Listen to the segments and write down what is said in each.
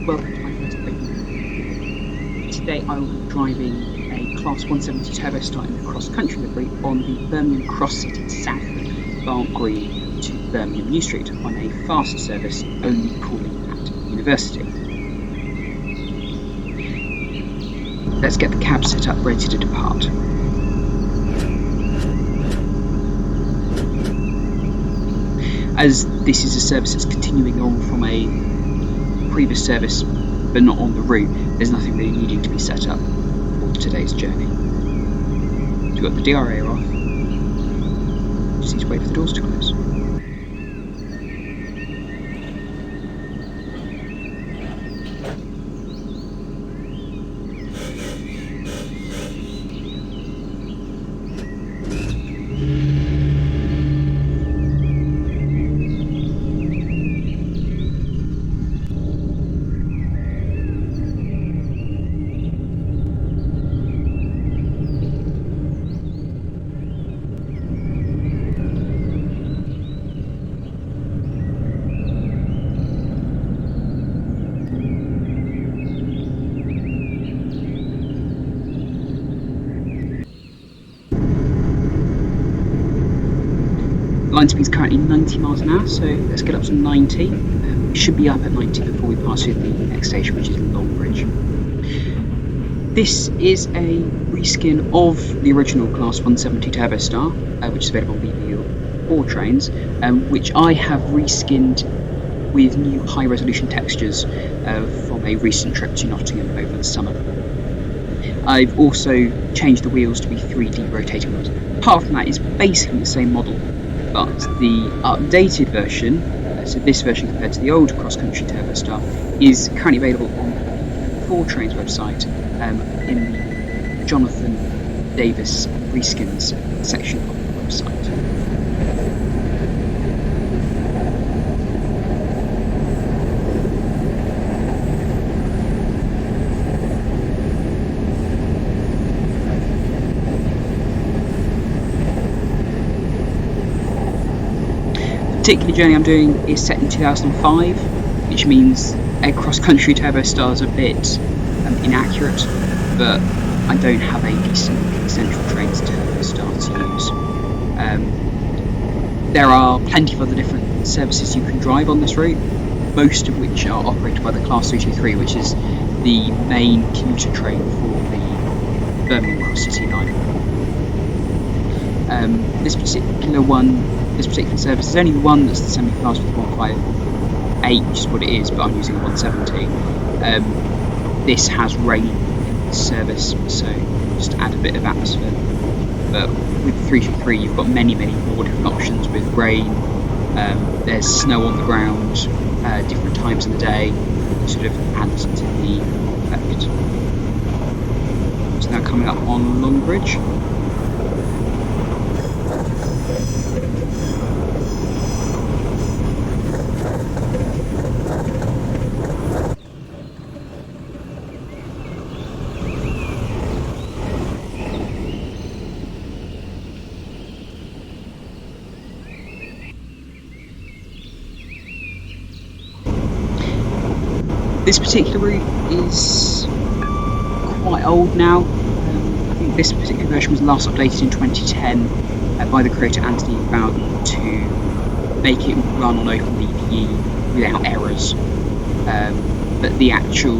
Welcome to my first open. Today I will be driving a Class 170 Turbostar in the cross-country livery on the Birmingham XCity South, Barnt Green to Birmingham New Street on a faster service only calling at University. Let's get the cab set up ready to depart. As this is a service that's continuing on from a previous service but not on the route, there's nothing really needing to be set up for today's journey. So we've got the DRA off, just need to wait for the doors to close. Line speed is currently 90 miles an hour, so let's get up to 90. We should be up at 90 before we pass through the next station, which is Longbridge. This is a reskin of the original Class 170 Turbostar, which is available on BVE or trains, which I have reskinned with new high-resolution textures from a recent trip to Nottingham over the summer. I've also changed the wheels to be 3D rotating wheels. Apart from that, it's basically the same model, but the updated version, so this version compared to the old cross-country Turbostar, is currently available on the 4 Trains website in the Jonathan Davis Reskins section of the website. The particular journey I'm doing is set in 2005, which means a cross-country Turbostar is a bit inaccurate, but I don't have a decent Central Trains Turbostar to use. There are plenty of other different services you can drive on this route, most of which are operated by the Class 323, which is the main commuter train for the Birmingham Cross-City line. This particular service is only one that's the semi-class with 158, which is what it is, but I'm using a 170. This has rain in the service, so just add a bit of atmosphere. But with 323, you've got many more different options with rain. There's snow on the ground, different times of the day, sort of adds to the effect. It's now coming up on Longbridge. This particular route is quite old now. I think this particular version was last updated in 2010 by the creator Anthony Bowden to make it run on OpenBVE without errors. But the actual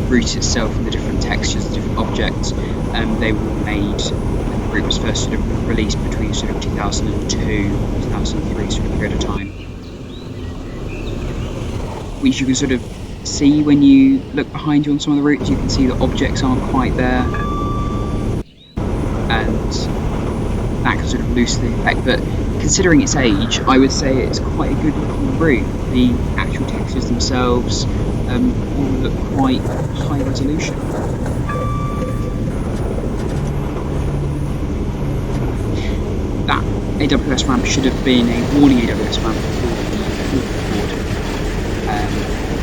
route itself and the different textures, the different objects, they were made when the route was first sort of released between sort of 2002 and 2003 sort of period of time. Which you can sort of see when you look behind you on some of the routes. You can see that objects aren't quite there, and that can sort of loosen the effect. But considering its age, I would say it's quite a good looking route. The actual textures themselves all look quite high resolution. That AWS ramp should have been a warning AWS ramp for the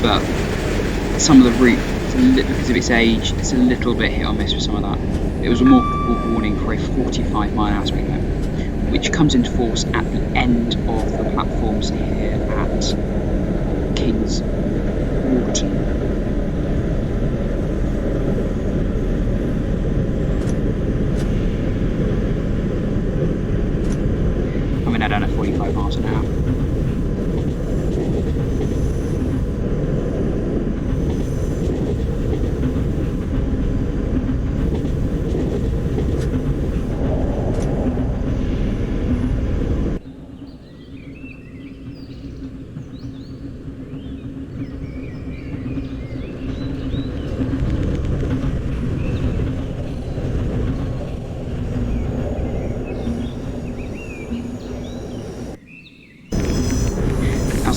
but some of the route, because of its age, it's a little bit hit or miss with some of that. It was a more warning for a 45 mile an hour speed limit, which comes into force at the end of the platforms here at King's Walton.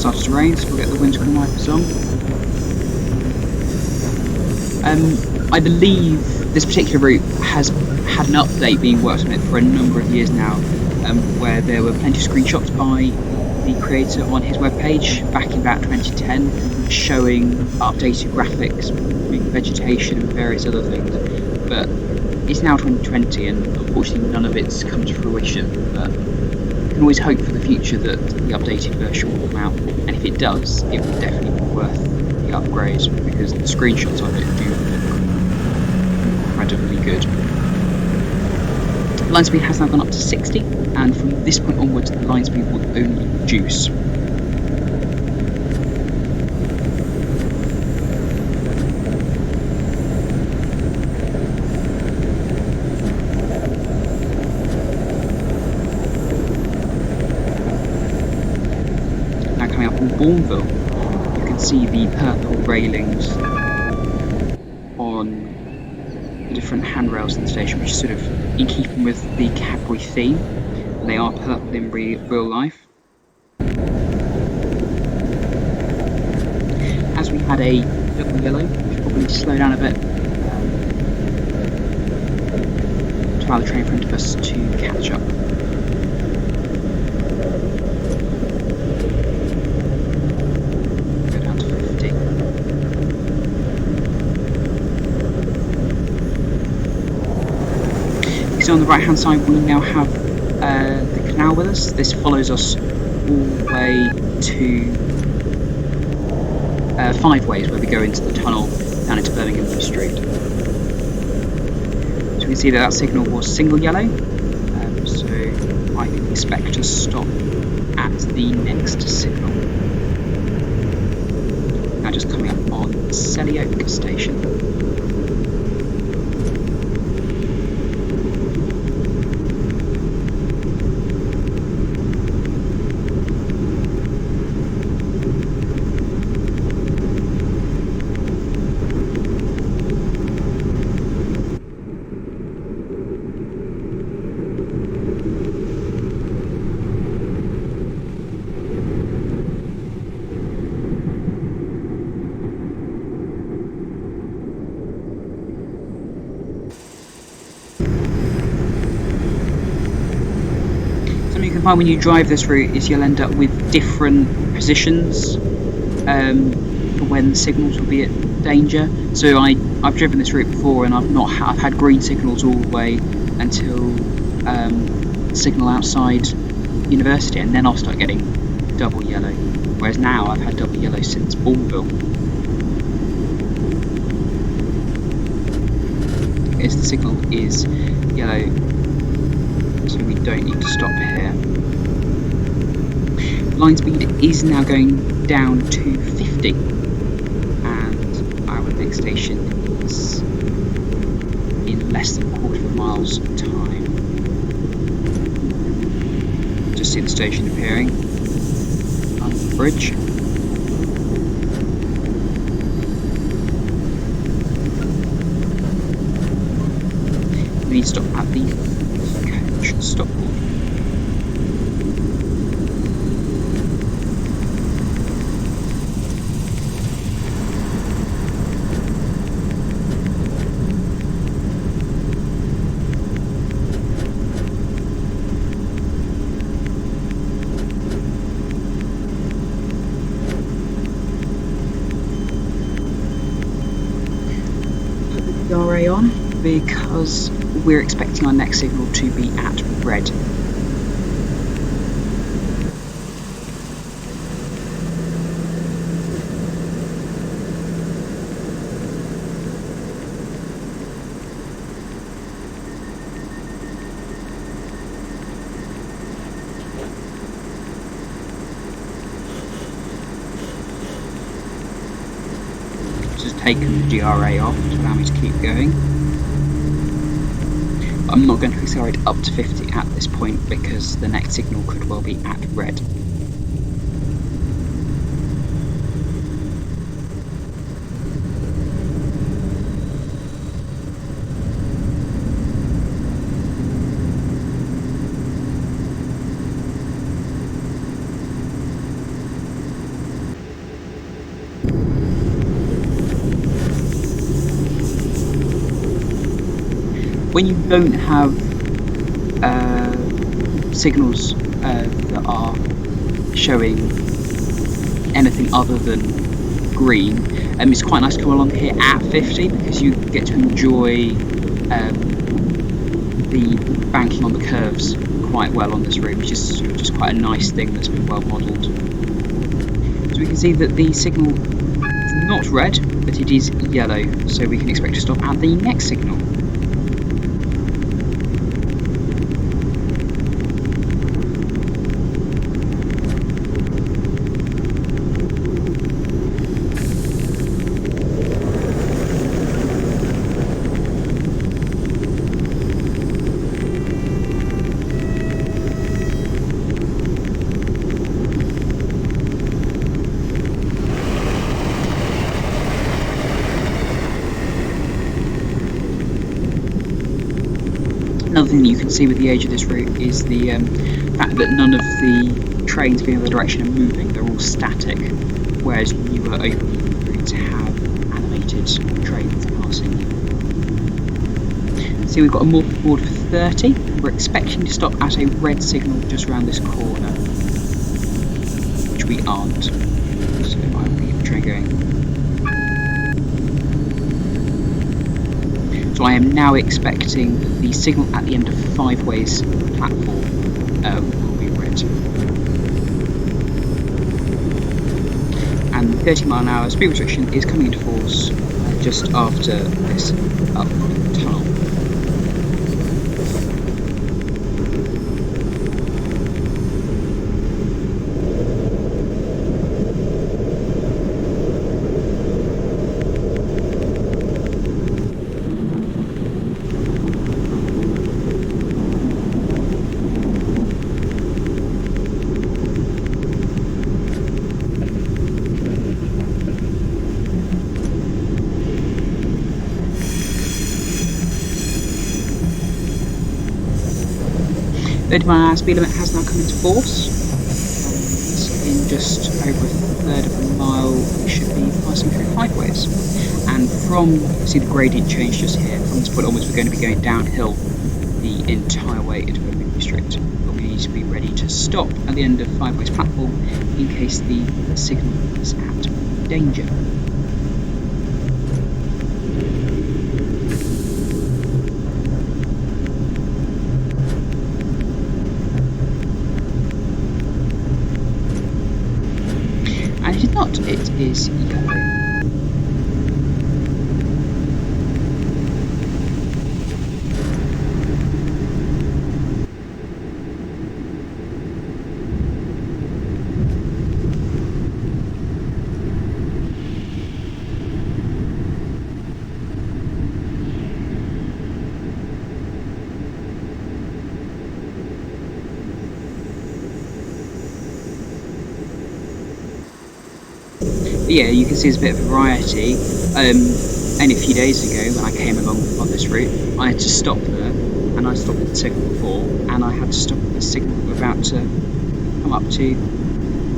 started to rain, so we'll get the windscreen wipers on. I believe this particular route has had an update being worked on it for a number of years now, where there were plenty of screenshots by the creator on his webpage back in about 2010 showing updated graphics, vegetation and various other things. But it's now 2020 and unfortunately none of it's come to fruition. But you can always hope for the future that the updated version will come out, and if it does, it will definitely be worth the upgrade because the screenshots of it do look incredibly good. Line speed has now gone up to 60, and from this point onwards the line speed will only reduce. Now coming up on Bourneville, you can see the purple railings on the different handrails in the station, which is sort of in keeping with the Cadbury theme, and they are purple in real life. As we had a double yellow, we should probably slow down a bit to allow the train in front of us to catch up. Go down to 50. So on the right hand side we now have the canal with us. This follows us all the way to Five Ways, where we go into the tunnel down into Birmingham New Street. So we can see that signal was single yellow, so I can expect to stop at the next signal. Now just coming up on Selly Station. When you drive this route is you'll end up with different positions for when the signals will be at danger. So I've driven this route before and I've had green signals all the way until signal outside university, and then I'll start getting double yellow, whereas now I've had double yellow since Bourneville. Yes, the signal is yellow, so we don't need to stop here. Line speed is now going down to 50, and our next station is in less than a quarter of a mile's time. Just see the station appearing on the bridge. We need to stop at the coach stop board. On because we're expecting our next signal to be at red. Just taken the DRA off to allow me to keep going. I'm not going to accelerate up to 50 at this point because the next signal could well be at red. When you don't have signals that are showing anything other than green, it's quite nice to come along here at 50 because you get to enjoy the banking on the curves quite well on this route, which is just quite a nice thing that's been well modelled. So we can see that the signal is not red, but it is yellow, so we can expect to stop at the next signal. Another thing that you can see with the age of this route is the fact that none of the trains going in the direction are moving, they're all static, whereas newer OpenBVE routes have animated trains passing. So we've got a more board of 30, we're expecting to stop at a red signal just around this corner, which we aren't, so I will keep the train going. So I am now expecting the signal at the end of 5 ways platform will be red. And the 30-mile-an-hour speed restriction is coming into force just after this up tunnel. The 30-mile-an-hour speed limit has now come into force, and in just over a third of a mile we should be passing through 5 ways. And from, see the gradient change just here, from this point onwards we're going to be going downhill the entire way into Birmingham New Street. But we need to be ready to stop at the end of 5 ways platform in case the signal is at danger. And it is not, it is yellow. Yeah, you can see there's a bit of variety. Only a few days ago when I came along on this route, I had to stop there, and I stopped at the signal before, and I had to stop at the signal we're about to come up to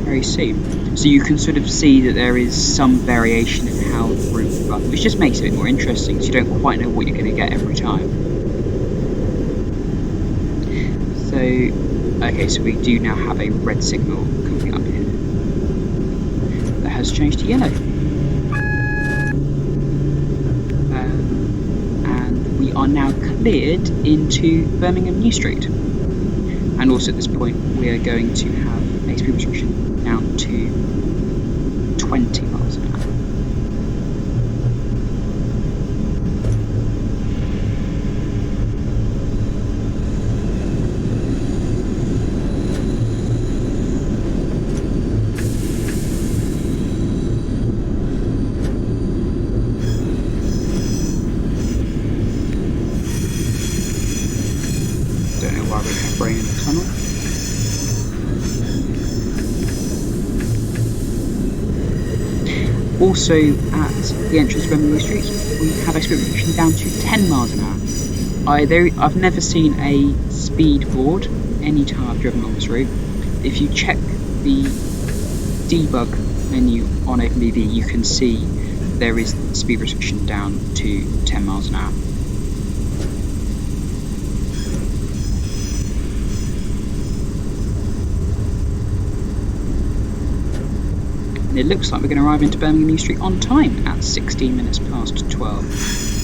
very soon. So you can sort of see that there is some variation in how the route will run, which just makes it a bit more interesting, because you don't quite know what you're going to get every time. So, okay, so we do now have a red signal coming up here. Has changed to yellow, and we are now cleared into Birmingham New Street, and also at this point we are going to have a speed restriction down to 20 miles an hour. Brain in the tunnel. Also at the entrance to Birmingham New Street we have a speed restriction down to 10 miles an hour. I've never seen a speed board any time I've driven on this route. If you check the debug menu on OpenBVE you can see there is speed restriction down to 10 miles an hour. and it looks like we're going to arrive into Birmingham New Street on time at 16 minutes past 12.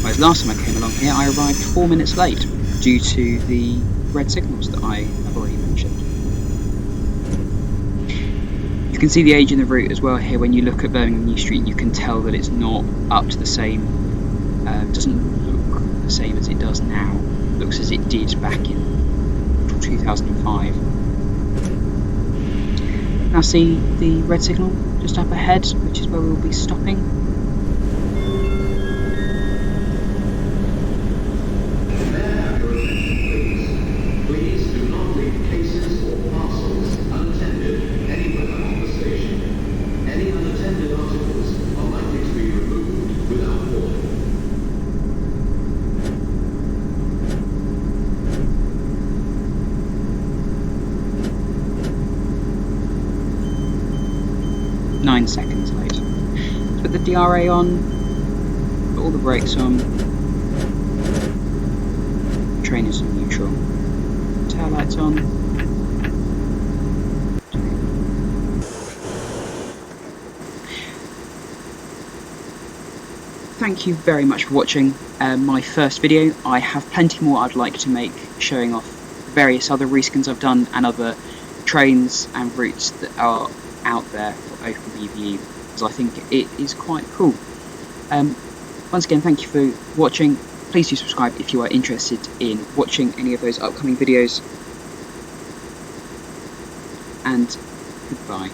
Whereas last time I came along here I arrived 4 minutes late due to the red signals that I have already mentioned. You can see the age in the route as well here. When you look at Birmingham New Street, you can tell that it's not up to the same, doesn't look the same as it does now. It looks as it did back in 2005. Now see the red signal just up ahead, which is where we'll be stopping. Seconds late. Put the DRA on, put all the brakes on, train is in neutral, tail lights on. Thank you very much for watching my first video. I have plenty more I'd like to make showing off various other reskins I've done and other trains and routes that are out there for OpenBVE, because I think it is quite cool. Once again, thank you for watching. Please do subscribe if you are interested in watching any of those upcoming videos, and goodbye.